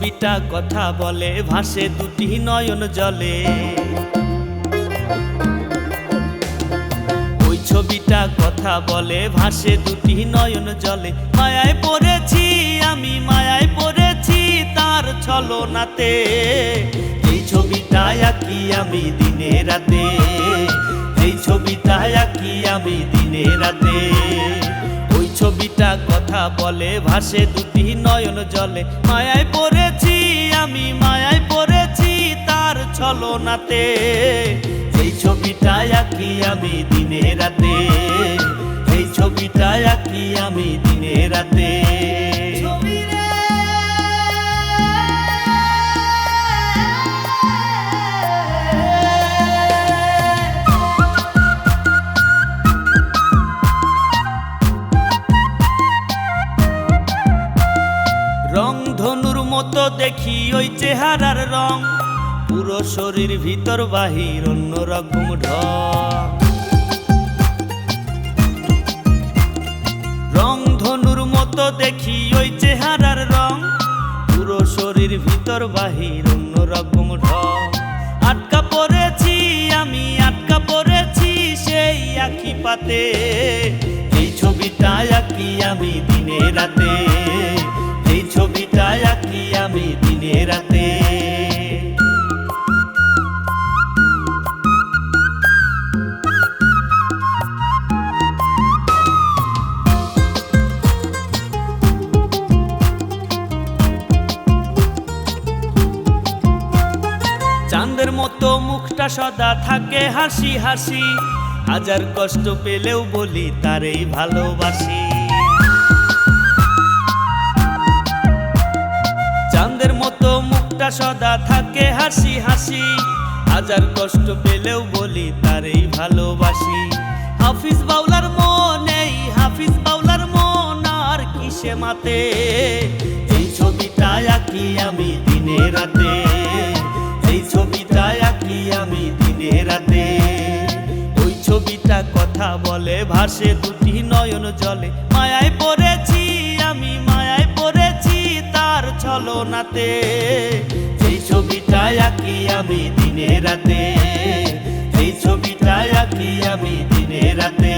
ছবিটা কথা বলে ভাসে দুটি নয়ন জলে। ওই ছবিটা কথা বলে ভাসে দুটি নয়ন জলে। মায়ায় পড়েছি আমি, মায়ায় পড়েছি তার ছলনাতে। এই ছবিটা আঁকি আমি দিনে রাতে, এই ছবিটা আঁকি আমি দিনে রাতে। ওই ছবিটা কথা বলে ভাসে দুটি নয়ন জলে। মায়ায় পড়েছি আমি, মায়ায় পড়েছি তার ছলনাতে। এই ছবিটা আঁকি আমি দিনে রাতে, এই ছবিটা আঁকি আমি দিনে রাতে। রং ধনুর মতো দেখি ওই চেহারার রং, পুরো শরীর ভিতর বাহির অন্যরকম ঢং। রং ধনুর মতো দেখি ওই চেহারার রং, পুরো শরীর ভিতর বাহির অন্যরকম ঢং। আটকা পড়েছি আমি, আটকা পড়েছি সেই আঁখি পাতে। এই ছবিটা আঁকি আমি দিনে রাতে, এই ছবিটা আঁকি আমি দিনে রাতে। চাঁদের মতো মুখটা সদা থাকে হাসি হাসি, হাজার কষ্ট পেলেও বলি তারেই ভালোবাসি। চাঁদের মতো মুখটা সদা থাকে হাসি হাসি, হাজার কষ্ট পেলেও বলি তারেই ভালোবাসি। হাফিজ বাউলার মন, এই হাফিজ বাউলার মন আর কিসে মাতে। এই ছবিটা আঁকি আমি দিনে রাতে, এই ছবিটা আঁকি আমি দিনে রাতে। ওই ছবিটা কথা বলে ভাসে দুটি নয়ন জলে। মায়ায় পড়েছি আমি, মায়ায় পড়েছি তার ছলনাতে। এই ছবিটা আঁকি আমি দিনে রাতে, এই ছবিটা আঁকি আমি দিনে রাতে।